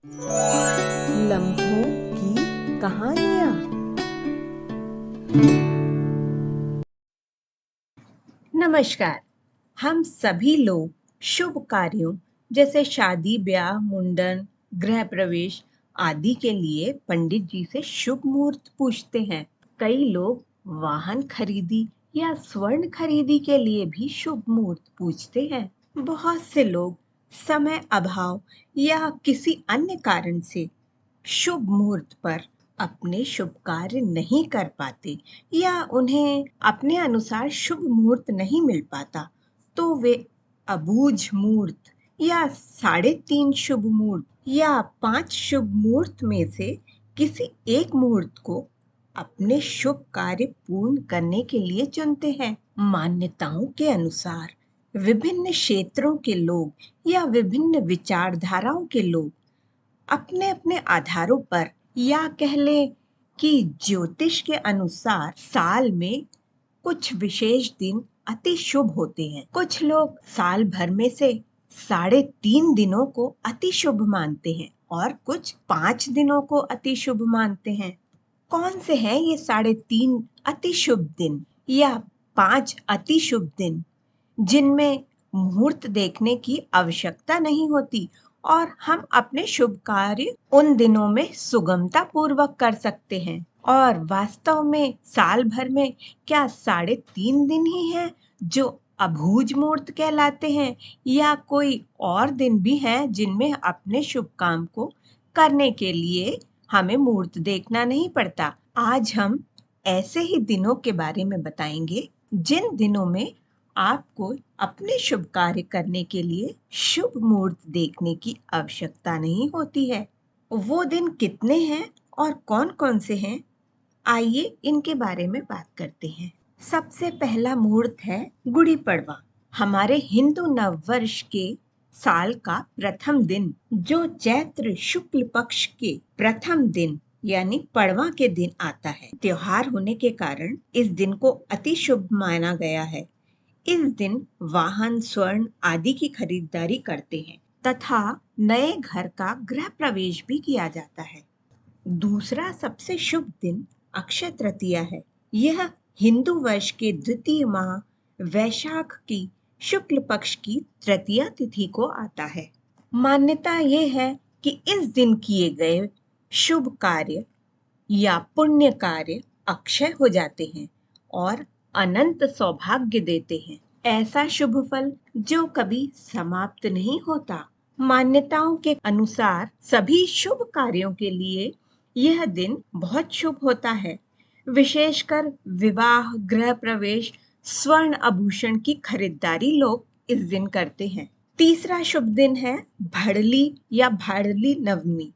लम्हों की कहानियाँ। नमस्कार। हम सभी लोग शुभ कार्यों जैसे शादी ब्याह मुंडन गृह प्रवेश आदि के लिए पंडित जी से शुभ मुहूर्त पूछते हैं। कई लोग वाहन खरीदी या स्वर्ण खरीदी के लिए भी शुभ मुहूर्त पूछते हैं। बहुत से लोग समय अभाव या किसी अन्य कारण से शुभ मुहूर्त पर अपने शुभ कार्य नहीं कर पाते या उन्हें अपने अनुसार शुभ मुहूर्त नहीं मिल पाता, तो वे अबूझ मुहूर्त या 3.5 शुभ मुहूर्त या 5 शुभ मुहूर्त में से किसी एक मुहूर्त को अपने शुभ कार्य पूर्ण करने के लिए चुनते हैं। मान्यताओं के अनुसार विभिन्न क्षेत्रों के लोग या विभिन्न विचारधाराओं के लोग अपने अपने आधारों पर या कह लें कि ज्योतिष के अनुसार साल में कुछ विशेष दिन अति शुभ होते हैं। कुछ लोग साल भर में से 3.5 दिनों को अति शुभ मानते हैं और कुछ 5 दिनों को अति शुभ मानते हैं। कौन से हैं ये 3.5 अति शुभ दिन या 5 अति शुभ दिन जिनमें मुहूर्त देखने की आवश्यकता नहीं होती और हम अपने शुभ कार्य उन दिनों में सुगमता पूर्वक कर सकते हैं? और वास्तव में साल भर में क्या 3.5 दिन ही हैं जो अबूझ मुहूर्त कहलाते हैं या कोई और दिन भी हैं जिनमें अपने शुभ काम को करने के लिए हमें मुहूर्त देखना नहीं पड़ता? आज हम ऐसे ही दिनों के बारे में बताएंगे जिन दिनों में आपको अपने शुभ कार्य करने के लिए शुभ मुहूर्त देखने की आवश्यकता नहीं होती है। वो दिन कितने हैं और कौन-कौन से हैं? आइए इनके बारे में बात करते हैं। सबसे पहला मुहूर्त है गुड़ी पड़वा। हमारे हिंदू नववर्ष के साल का प्रथम दिन, जो चैत्र शुक्ल पक्ष के प्रथम दिन यानी पड़वा के दिन आता है। त्योहार होने के कारण इस दिन को अति शुभ माना गया है। इस दिन वाहन स्वर्ण आदि की खरीदारी करते हैं तथा नए घर का गृह प्रवेश भी किया जाता है। दूसरा सबसे शुभ दिन अक्षय तृतीया है। यह हिंदू वर्ष के द्वितीय माह वैशाख की शुक्ल पक्ष की तृतीया तिथि को आता है। मान्यता ये है कि इस दिन किए गए शुभ कार्य या पुण्य कार्य अक्षय हो जाते हैं और अनंत सौभाग्य देते हैं। ऐसा शुभ फल जो कभी समाप्त नहीं होता। मान्यताओं के अनुसार सभी शुभ कार्यों के लिए यह दिन बहुत शुभ होता है। विशेषकर विवाह गृह प्रवेश स्वर्ण आभूषण की खरीदारी लोग इस दिन करते हैं। तीसरा शुभ दिन है भड़ली या भाड़ली नवमी।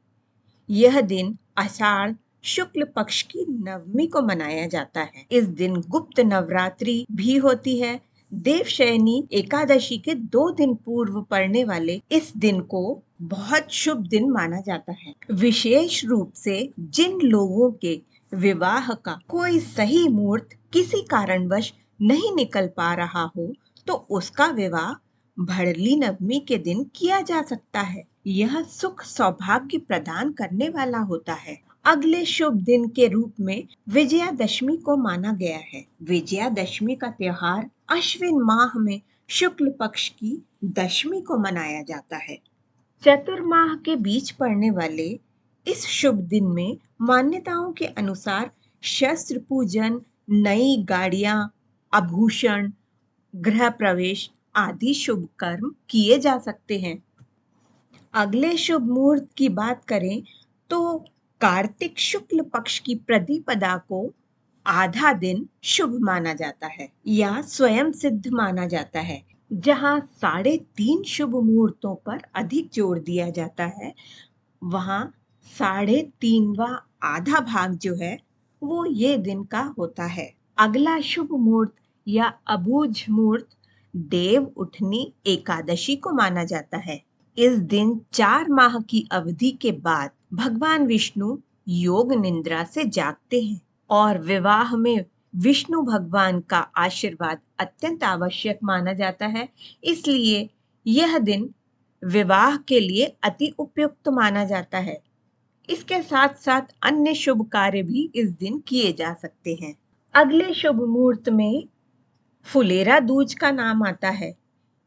यह दिन आषाढ़ शुक्ल पक्ष की नवमी को मनाया जाता है। इस दिन गुप्त नवरात्रि भी होती है। देवशयनी एकादशी के 2 दिन पूर्व पड़ने वाले इस दिन को बहुत शुभ दिन माना जाता है। विशेष रूप से जिन लोगों के विवाह का कोई सही मुहूर्त किसी कारणवश नहीं निकल पा रहा हो, तो उसका विवाह भड़ली नवमी के दिन किया जा सकता है। यह सुख सौभाग्य प्रदान करने वाला होता है। अगले शुभ दिन के रूप में विजयादशमी को माना गया है। विजयादशमी का त्योहार अश्विन माह में शुक्ल पक्ष की दशमी को मनाया जाता है। चतुर्माह के बीच पड़ने वाले इस शुभ दिन में मान्यताओं के अनुसार शस्त्र पूजन, नई गाड़ियां, आभूषण, गृह प्रवेश आदि शुभ कर्म किए जा सकते हैं। अगले शुभ मुहूर्त की बात करें तो कार्तिक शुक्ल पक्ष की प्रतिपदा को आधा दिन शुभ माना जाता है या स्वयं सिद्ध माना जाता है। जहां 3.5 शुभ मुहूर्तों पर अधिक जोर दिया जाता है, वहां 3.5वां आधा भाग जो है वो ये दिन का होता है। अगला शुभ मुहूर्त या अबूझ मुहूर्त देव उठनी एकादशी को माना जाता है। इस दिन 4 माह की अवधि के बाद भगवान विष्णु योग निद्रा से जागते हैं और विवाह में विष्णु भगवान का आशीर्वाद अत्यंत आवश्यक माना जाता है। इसलिए यह दिन विवाह के लिए अति उपयुक्त माना जाता है। इसके साथ साथ अन्य शुभ कार्य भी इस दिन किए जा सकते हैं। अगले शुभ मुहूर्त में फुलेरा दूज का नाम आता है।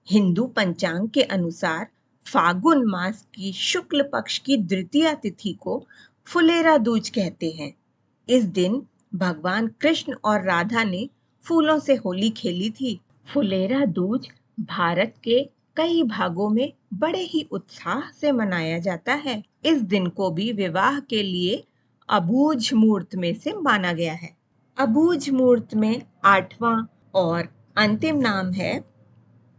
हिंदू पंचांग के अनुसार फागुन मास की शुक्ल पक्ष की द्वितीया तिथि को फुलेरा दूज कहते हैं। इस दिन भगवान कृष्ण और राधा ने फूलों से होली खेली थी। फुलेरा दूज भारत के कई भागों में बड़े ही उत्साह से मनाया जाता है। इस दिन को भी विवाह के लिए अबूझ मुहूर्त में से माना गया है। अबूझ मुहूर्त में 8वां और अंतिम नाम है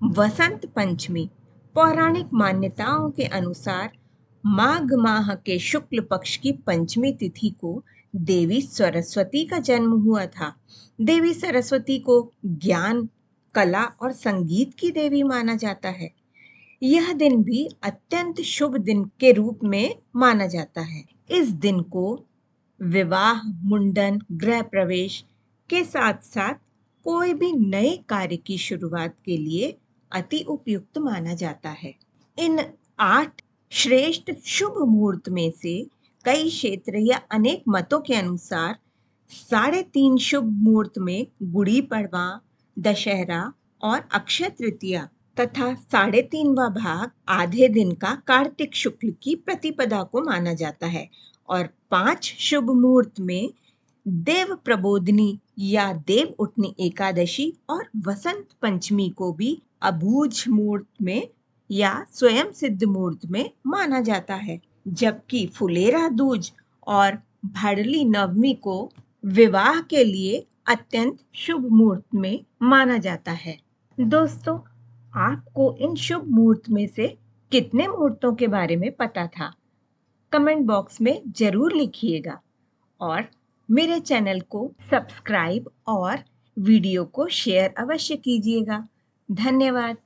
वसंत पंचमी। पौराणिक मान्यताओं के अनुसार माघ माह के शुक्ल पक्ष की पंचमी तिथि को देवी सरस्वती का जन्म हुआ था। देवी सरस्वती को ज्ञान, कला और संगीत की देवी माना जाता है। यह दिन भी अत्यंत शुभ दिन के रूप में माना जाता है। इस दिन को विवाह, मुंडन, गृह प्रवेश के साथ साथ कोई भी नए कार्य की शुरुआत के लिए अति उपयुक्त माना जाता है। इन 8 श्रेष्ठ शुभ मुहूर्त में से कई क्षेत्र या अनेक मतों के अनुसार 3.5 शुभ मुहूर्त में गुड़ी पड़वा, दशहरा और अक्षय तृतीया तथा 3.5वां भाग आधे दिन का कार्तिक शुक्ल की प्रतिपदा को माना जाता है और 5 शुभ मुहूर्त में देव प्रबोधनी या देव उठनी एकादशी और वसंत पंचमी को भी अबूझ मुहूर्त में या स्वयं सिद्ध मुहूर्त में माना जाता है, जबकि फुलेरा दूज और भड़ली नवमी को विवाह के लिए अत्यंत शुभ मुहूर्त में माना जाता है। दोस्तों, आपको इन शुभ मुहूर्त में से कितने मुहूर्तों के बारे में पता था? कमेंट बॉक्स में जरूर लिखिएगा और मेरे चैनल को सब्सक्राइब और वीडियो को शेयर अवश्य कीजिएगा। धन्यवाद।